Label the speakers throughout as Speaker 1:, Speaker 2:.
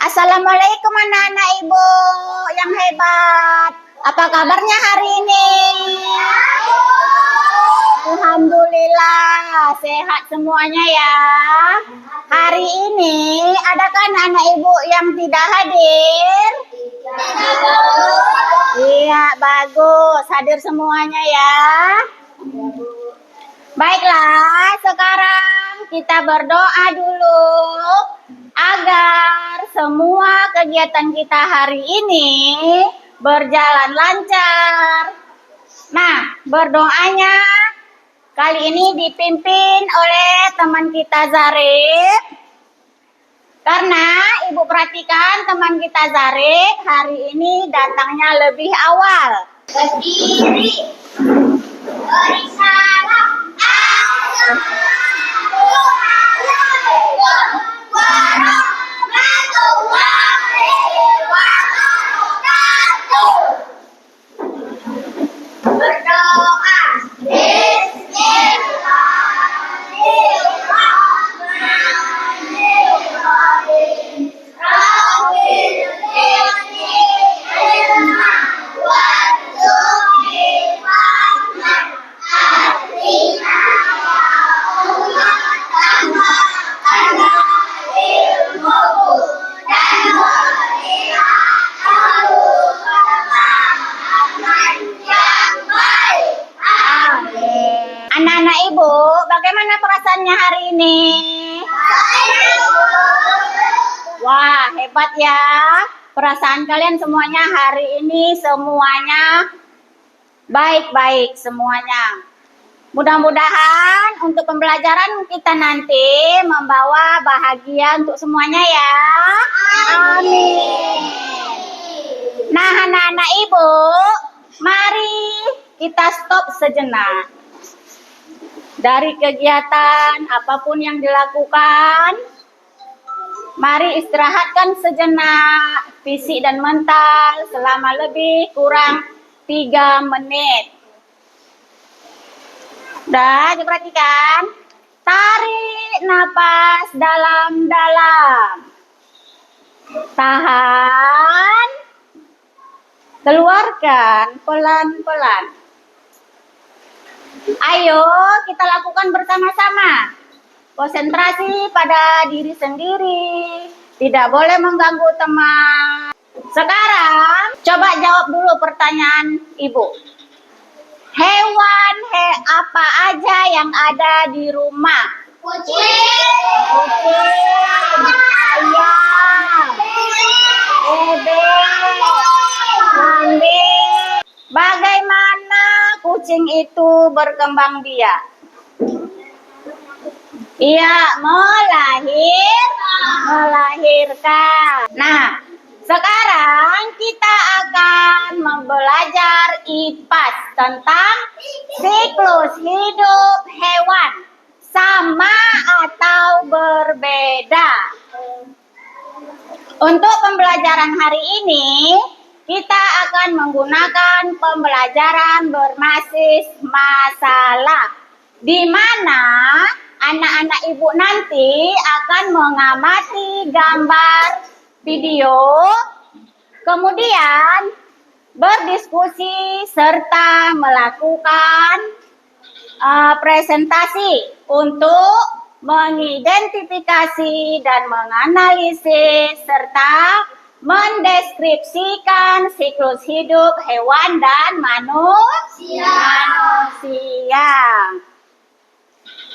Speaker 1: Assalamualaikum anak-anak ibu yang hebat. Apa kabarnya hari ini? Alhamdulillah sehat semuanya ya. Hari ini adakah anak-anak ibu yang tidak hadir? Iya, bagus. Hadir semuanya ya. Baiklah, sekarang kita berdoa dulu agar semua kegiatan kita hari ini berjalan lancar. Nah, berdoanya kali ini dipimpin oleh teman kita Zarif. Karena ibu perhatikan teman kita Zarif hari ini datangnya lebih awal. Berdiri, beri salam. Berdoa. Anak-anak ibu, bagaimana perasaannya hari ini? Wah, hebat ya. Perasaan kalian semuanya hari ini semuanya baik-baik semuanya. Mudah-mudahan untuk pembelajaran kita nanti membawa bahagia untuk semuanya ya. Amin. Nah, anak-anak ibu, mari kita stop sejenak. Dari kegiatan apapun yang dilakukan, mari istirahatkan sejenak fisik dan mental selama lebih kurang 3 menit. Udah diperhatikan? Tarik napas dalam-dalam. Tahan. Keluarkan pelan-pelan. Ayo kita lakukan bersama-sama. Konsentrasi pada diri sendiri. Tidak boleh mengganggu teman. Sekarang coba jawab dulu pertanyaan ibu. Hewan apa aja yang ada di rumah? Kucing, ayam, bebek, kambing. Bagaimana kucing itu berkembang biak? Iya, melahirkan. Nah, sekarang kita akan belajar IPAS tentang siklus hidup hewan. Sama atau berbeda? Untuk pembelajaran hari ini, kita akan menggunakan pembelajaran berbasis masalah, di mana anak-anak ibu nanti akan mengamati gambar video, kemudian berdiskusi serta melakukan presentasi untuk mengidentifikasi dan menganalisis serta mendeskripsikan siklus hidup hewan dan manusia.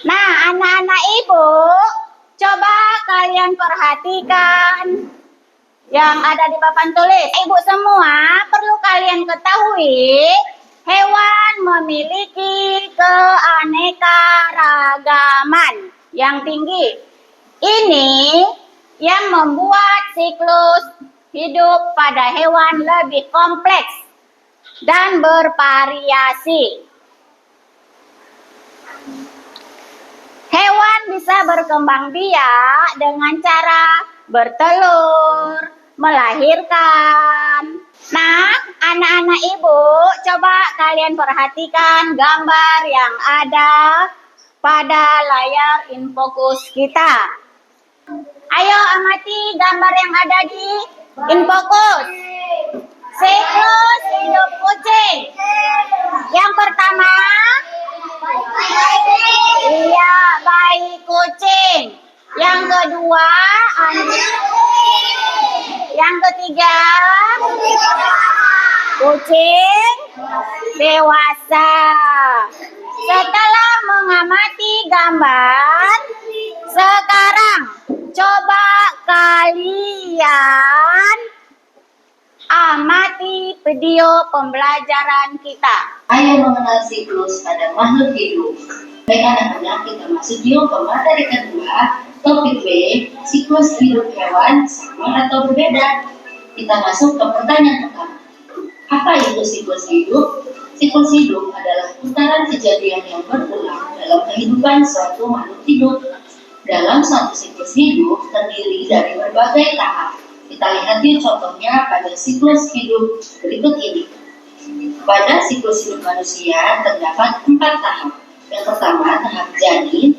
Speaker 1: Nah, anak-anak ibu, coba kalian perhatikan yang ada di papan tulis. Ibu semua perlu kalian ketahui, hewan memiliki keanekaragaman yang tinggi. Ini yang membuat siklus hidup pada hewan lebih kompleks dan bervariasi. Hewan bisa berkembang biak dengan cara bertelur, melahirkan. Nah, anak-anak ibu, coba kalian perhatikan gambar yang ada pada layar infocus kita. Ayo amati gambar yang ada di Infokus. Siklus hidup kucing. Yang pertama, iya, bayi kucing. Yang kedua, yang ketiga, kucing dewasa. Setelah mengamati gambar, sekarang coba kalian amati video pembelajaran kita.
Speaker 2: Ayo mengenal siklus pada makhluk hidup. Baik anak-anak, kita masuk yuk ke materi kedua. Topik B, siklus hidup hewan sama atau berbeda. Kita masuk ke pertanyaan pertama. Apa itu siklus hidup? Siklus hidup adalah putaran kejadian yang berulang dalam kehidupan suatu makhluk hidup. Dalam suatu siklus hidup terdiri dari berbagai tahap. Kita lihat yuk contohnya pada siklus hidup berikut ini. Pada siklus hidup manusia terdapat 4 tahap. Yang pertama tahap janin,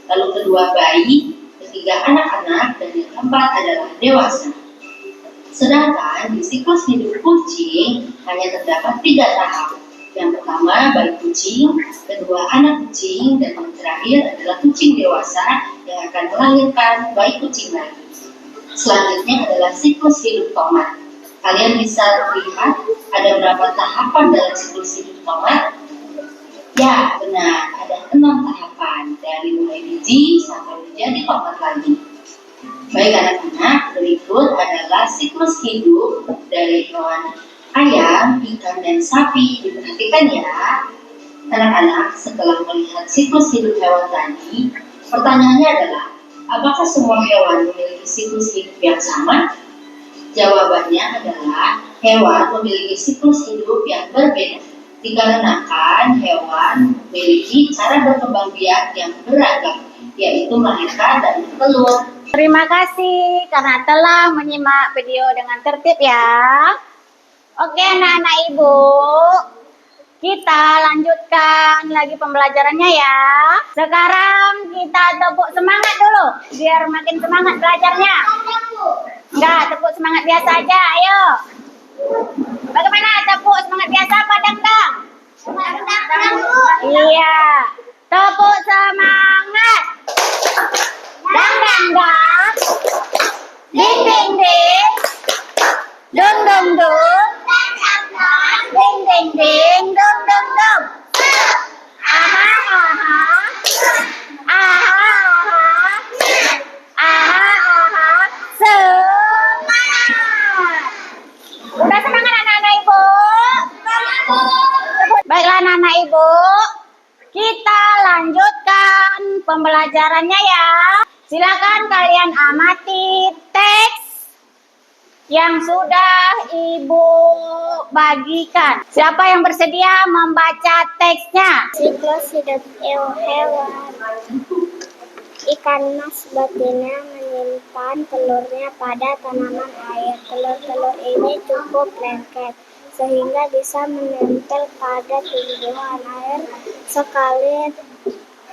Speaker 2: lalu kedua bayi, ketiga anak-anak, dan yang keempat adalah dewasa. Sedangkan di siklus hidup kucing hanya terdapat 3 tahap. Yang pertama bayi kucing, kedua anak kucing, dan yang terakhir adalah kucing dewasa yang akan melahirkan bayi kucing lagi. Selanjutnya adalah siklus hidup tomat. Kalian bisa lihat ada berapa tahapan dalam siklus hidup tomat? Ya, benar, ada 6 tahapan dari mulai biji sampai menjadi tomat lagi. Baik anak-anak, berikut adalah siklus hidup dari hewan ayam, ikan, dan sapi. Diperhatikan ya. Anak-anak, setelah melihat siklus hidup hewan tadi, pertanyaannya adalah, apakah semua hewan memiliki siklus hidup yang sama? Jawabannya adalah hewan memiliki siklus hidup yang berbeda. Dikarenakan hewan memiliki cara berkembang biak yang beragam, yaitu melahirkan dan bertelur.
Speaker 1: Terima kasih karena telah menyimak video dengan tertib ya. Oke anak-anak ibu, kita lanjutkan lagi pembelajarannya ya. Sekarang kita tepuk semangat dulu, biar makin semangat belajarnya. Enggak, tepuk semangat biasa aja, ayo. Bagaimana tepuk semangat biasa apa dangdang? Iya, tepuk semangat. Dang dang dang, ding ding ding, dung dung dung, ding ding ding, dung dung dung. Aha aha, aha aha, aha aha, semangat. Udah semangat anak-anak ibu? Baiklah anak-anak ibu, kita lanjutkan pembelajarannya ya. Silakan kalian amati teks yang sudah ibu bagikan. Siapa yang bersedia membaca teksnya?
Speaker 3: Siklus hidup hewan. Ikan mas betina menyimpan telurnya pada tanaman air. Telur-telur ini cukup lengket sehingga bisa menempel pada tumbuhan air sekali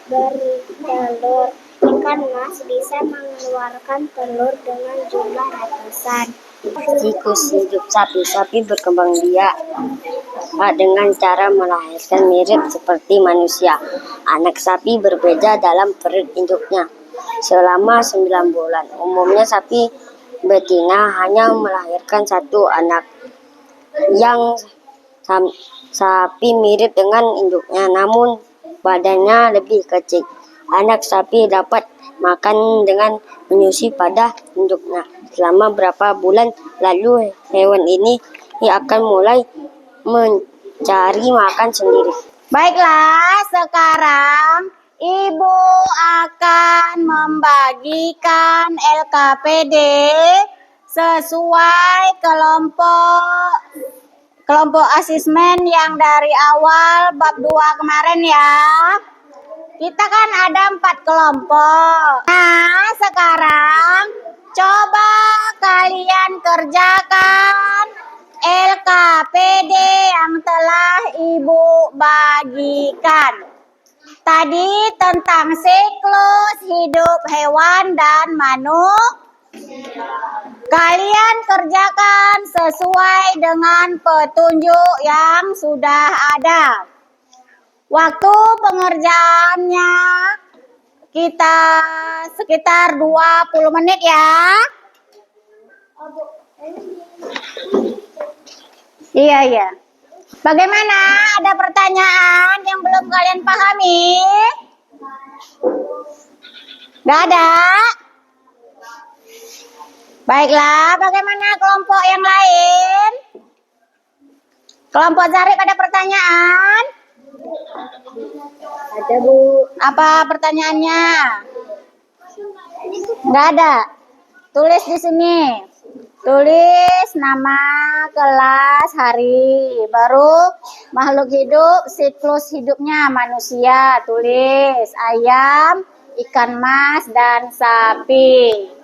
Speaker 3: bertelur. Ikan mas bisa mengeluarkan telur dengan jumlah ratusan.
Speaker 4: Siklus hidup sapi. Sapi berkembang biak dengan cara melahirkan mirip seperti manusia. Anak sapi berbeda dalam perut induknya selama 9 bulan. Umumnya sapi betina hanya melahirkan 1 anak. Yang sapi mirip dengan induknya, namun badannya lebih kecil. Anak sapi dapat makan dengan menyusui pada induknya. Selama berapa bulan lalu hewan ini akan mulai mencari makan sendiri.
Speaker 1: Baiklah, sekarang ibu akan membagikan LKPD sesuai kelompok asesmen yang dari awal bab 2 kemarin ya. Kita kan ada 4 kelompok. Nah, sekarang coba kalian kerjakan LKPD yang telah ibu bagikan. tadi tentang siklus hidup hewan dan manusia. Kalian kerjakan sesuai dengan petunjuk yang sudah ada. Waktu pengerjaannya kita sekitar 20 menit ya. Iya. Bagaimana? Ada pertanyaan yang belum kalian pahami? Gak ada? Baiklah, bagaimana kelompok yang lain? Kelompok Zarif ada pertanyaan?
Speaker 4: Ada, Bu.
Speaker 1: Apa pertanyaannya? Gak ada. Tulis di sini. Tulis nama, kelas, hari. Baru makhluk hidup, siklus hidupnya manusia. Tulis ayam, ikan mas, dan sapi.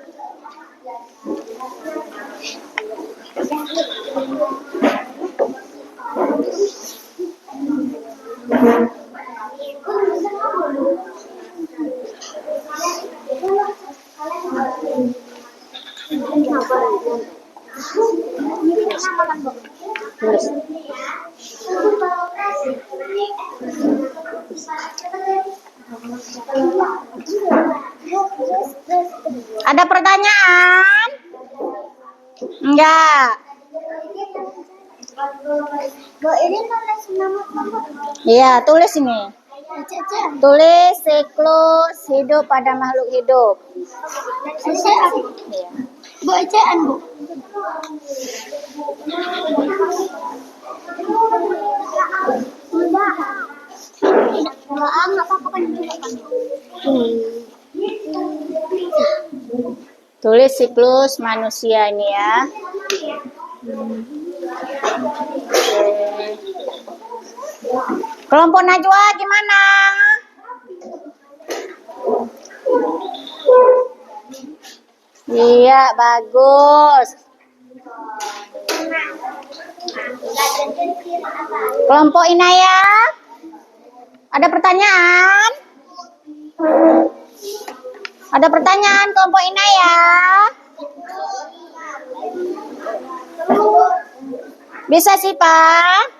Speaker 1: Ada pertanyaan? Enggak.
Speaker 3: Ini nulis nama mama.
Speaker 1: Iya, tulis ini. Tulis siklus hidup pada makhluk hidup. Iya.
Speaker 3: Bacaan, Bu. Enggak apa-apa kan juga kan.
Speaker 1: Tulis siklus manusia ini ya. Kelompok Najwa gimana? Iya, bagus. Kelompok Inaya? Ada pertanyaan? Ada pertanyaan kelompok Inaya? Bisa sih, Pak.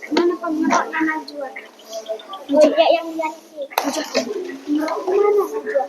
Speaker 3: Mana pengelolanya Najwa? Juga yang lihat sih. Mana Najwa?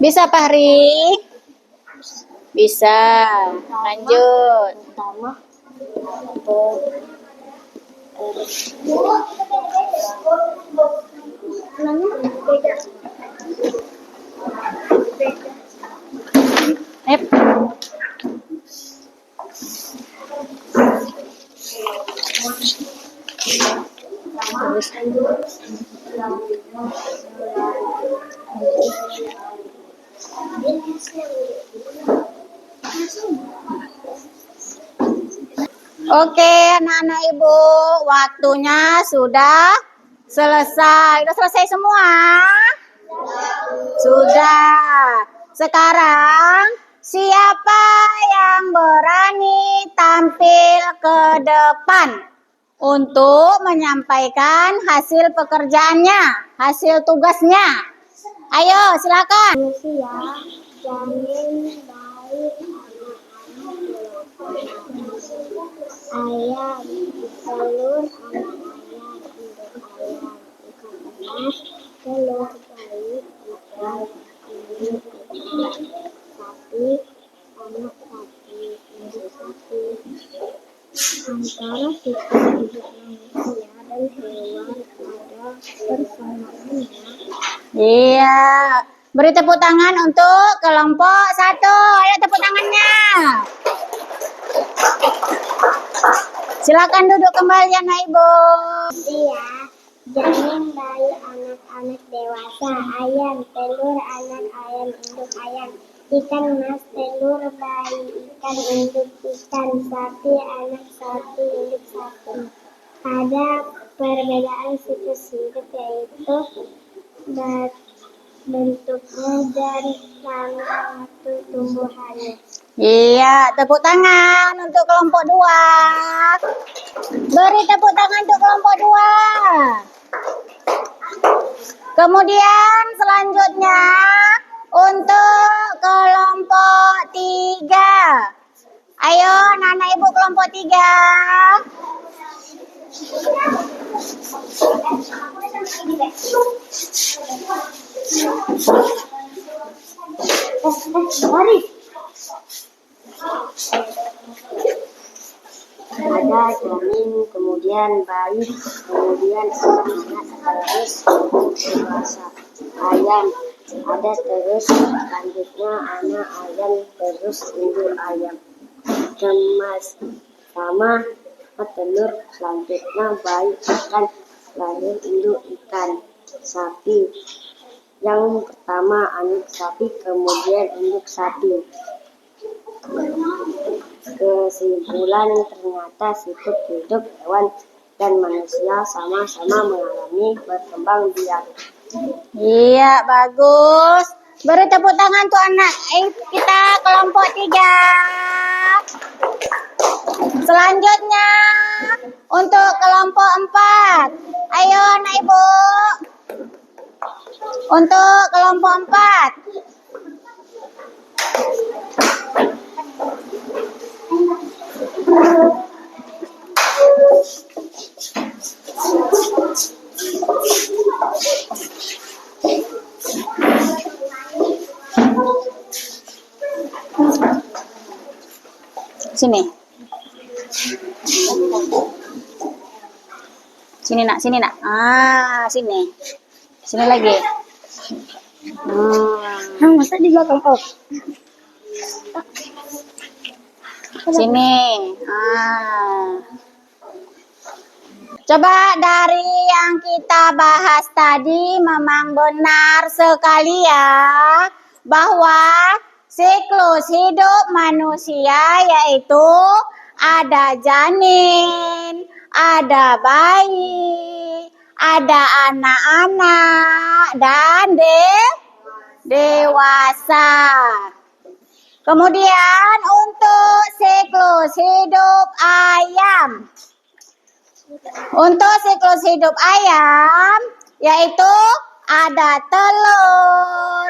Speaker 1: Bisa, Fahri? Bisa. Lanjut.
Speaker 4: Pertama,
Speaker 1: Yep. Oke, anak-anak ibu, waktunya sudah selesai. Sudah selesai semua? Sudah. Sekarang siapa yang berani tampil ke depan untuk menyampaikan hasil pekerjaannya, hasil tugasnya? Ayo, silakan.
Speaker 3: Manusia, janin, bayi, ayam, telur, anak ayam, induk ayam, ikan emas, telur, bayi, ikan, induk ikan, sapi, anak sapi, induk sapi. Antara siklus hidup manusia dan hewan ada persamaannya.
Speaker 1: Iya. Beri tepuk tangan untuk kelompok 1. Ayo tepuk tangannya. Silakan duduk kembali anak ibu.
Speaker 3: Iya, janin, bayi, anak-anak dewasa, ayam, telur, anak ayam, induk ayam, ikan mas, telur, bayi, ikan, induk ikan, sapi, anak sapi, induk sapi. Ada perbedaan siklus hidup yaitu bentuknya dan lama waktu tumbuhannya.
Speaker 1: Iya, tepuk tangan untuk kelompok 2. Beri tepuk tangan untuk kelompok 2. Kemudian selanjutnya untuk kelompok 3. Ayo anak-anak ibu kelompok 3.
Speaker 3: Mari.
Speaker 4: ada janin, kemudian bayi, kemudian anak-anak, terus dewasa. Ayam ada, terus selanjutnya anak ayam, terus induk ayam. Emas sama telur, selanjutnya bayi, ikan, lahir induk ikan. Sapi yang pertama anak sapi, kemudian induk sapi. Kesimpulan, ternyata siklus hidup hewan dan manusia sama-sama mengalami berkembang biak.
Speaker 1: Iya, bagus. Beri tepuk tangan tuh anak kita kelompok 3. Selanjutnya untuk kelompok 4. Ayo anak ibu. Untuk kelompok 4. Sini. Sini nak, sini nak. Ah, sini. Sini lagi.
Speaker 3: Masa di belakang Om?
Speaker 1: Sini. Coba dari yang kita bahas tadi memang benar sekali ya bahwa siklus hidup manusia yaitu ada janin, ada bayi, ada anak-anak dan dewasa. Kemudian untuk siklus hidup ayam. Untuk siklus hidup ayam yaitu ada telur,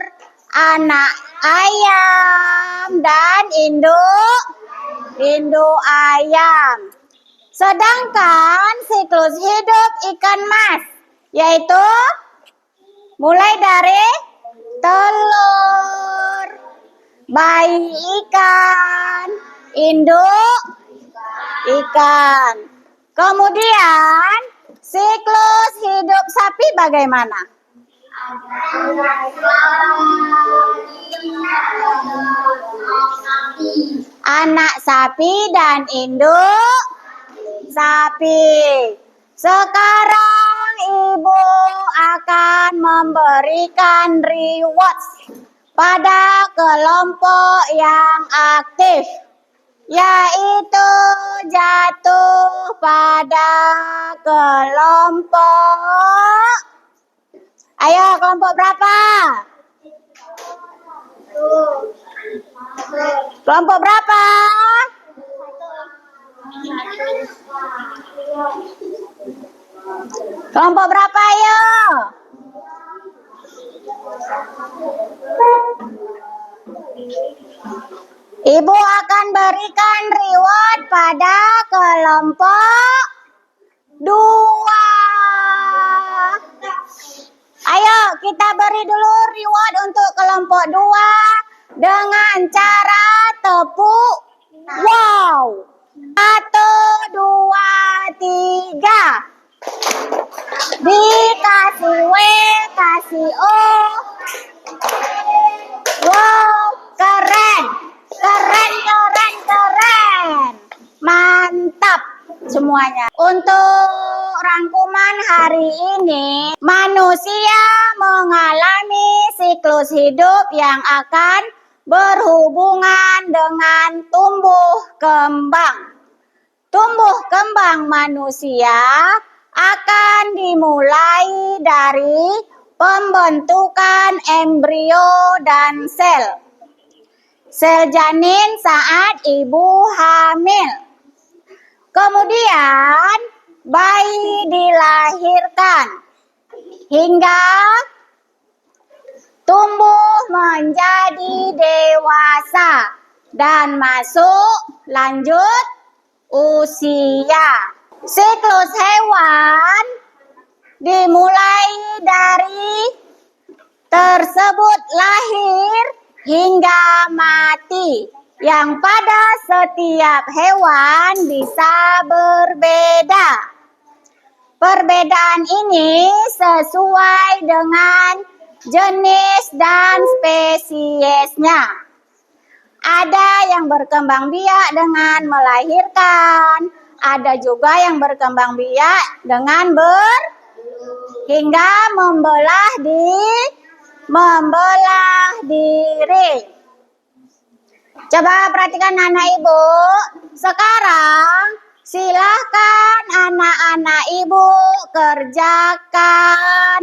Speaker 1: anak ayam dan induk ayam. Sedangkan siklus hidup ikan mas yaitu mulai dari telur, bayi ikan, induk ikan. Kemudian siklus hidup sapi bagaimana? Anak sapi dan induk sapi. Sekarang ibu akan memberikan reward pada kelompok yang aktif, yaitu jatuh pada kelompok. Ayo, kelompok berapa? Kelompok berapa? Kelompok berapa, ayo? Ibu akan berikan reward pada kelompok 2. Ayo kita beri dulu reward untuk kelompok 2 dengan cara tepuk wow. 1, 2, 3. Dikasih W, kasih O. Wow, keren. Keren, keren, keren. Mantap semuanya. Untuk rangkuman hari ini, manusia mengalami siklus hidup yang akan berhubungan dengan tumbuh kembang. Tumbuh kembang manusia akan dimulai dari pembentukan embrio dan sel. Sel janin saat ibu hamil. Kemudian bayi dilahirkan hingga tumbuh menjadi dewasa dan masuk lanjut usia. Siklus hewan dimulai dari tersebut lahir hingga mati, yang pada setiap hewan bisa berbeda. Perbedaan ini sesuai dengan jenis dan spesiesnya. Ada yang berkembang biak dengan melahirkan, ada juga yang berkembang biak dengan hingga membelah diri. Coba perhatikan anak ibu. Sekarang silahkan anak-anak ibu kerjakan.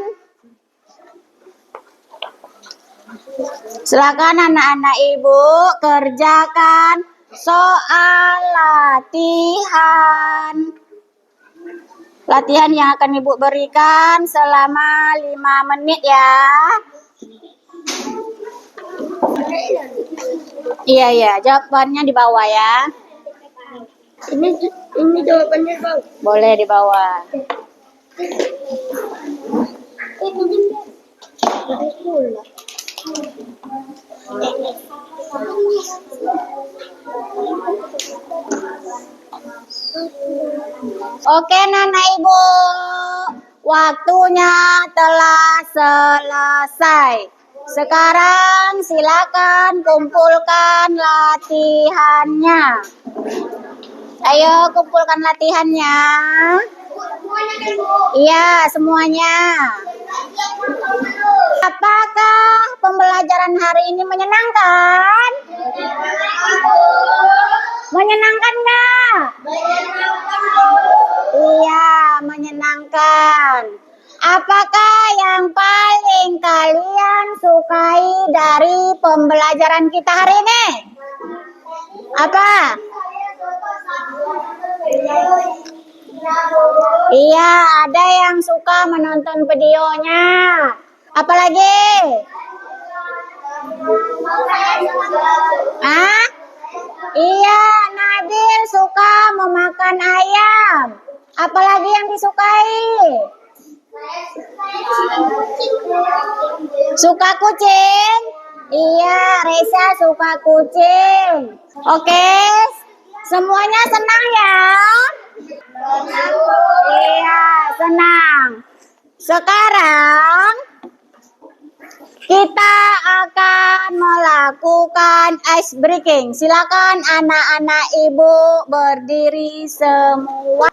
Speaker 1: Silakan anak-anak ibu kerjakan soal latihan. Latihan yang akan ibu berikan selama 5 menit ya. Iya, jawabannya di bawah ya.
Speaker 3: Ini jawabannya, Bang.
Speaker 1: Boleh di bawah. Oke, Nana Ibu. Waktunya telah selesai. Sekarang silakan kumpulkan latihannya. Ayo kumpulkan latihannya. Iya, semuanya. Apakah pembelajaran hari ini menyenangkan? Menyenangkan nggak? Iya, menyenangkan. Apakah yang paling kalian sukai dari pembelajaran kita hari ini? Apa? Iya, ada yang suka menonton videonya. Apalagi? Ah? Iya, Nabil suka memakan ayam. Apalagi yang disukai? Suka kucing? Iya, Reza suka kucing. Oke, semuanya senang ya? Iya, senang. Sekarang kita akan melakukan ice breaking. Silakan anak-anak ibu berdiri semua.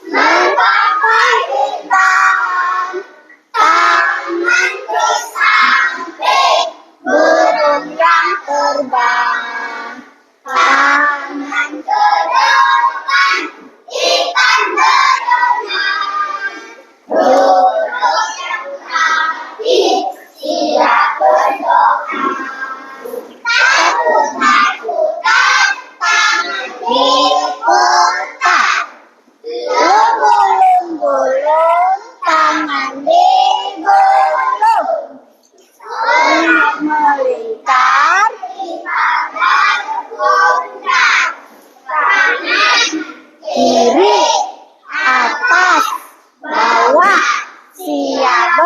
Speaker 1: Menggapai bintang, tangan ke samping, burung yang terbang. Tangan ke depan, ikan berenang. Duduk yang rapi, siap berdoa. Takut-takutan, tangan diputar. Gulung-gulung, tangan digulung. Melingkar, pundak. Kanan, kiri, atas, bawah, siap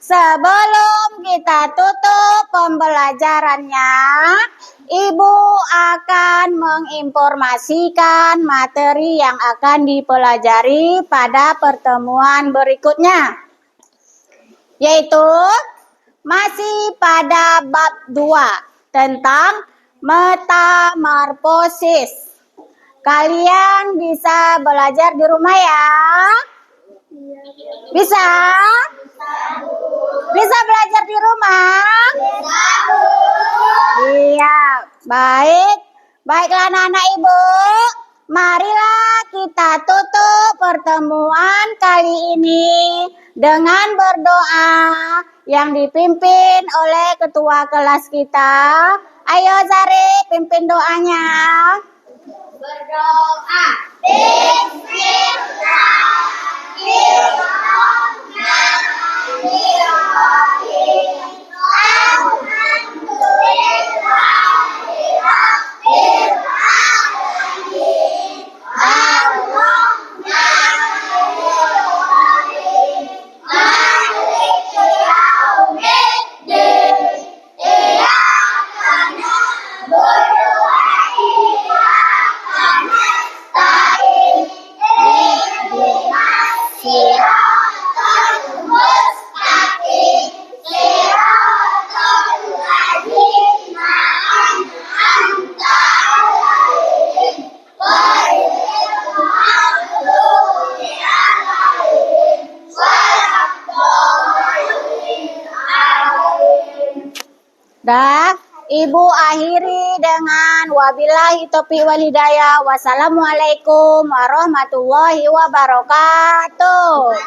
Speaker 1: Sebelum kita tutup pembelajarannya, Ibu akan menginformasikan materi yang akan dipelajari pada pertemuan berikutnya, yaitu masih pada bab 2 tentang metamorfosis. Kalian bisa belajar di rumah ya? Bisa? Bisa belajar di rumah? Iya, baik. Baiklah anak-anak ibu, marilah kita tutup pertemuan kali ini dengan berdoa yang dipimpin oleh ketua kelas kita. Ayo Zari, pimpin doanya. Berdoa. Dah, Ibu akhiri dengan wabillahi taufiq wal hidayah. Wassalamualaikum warahmatullahi wabarakatuh.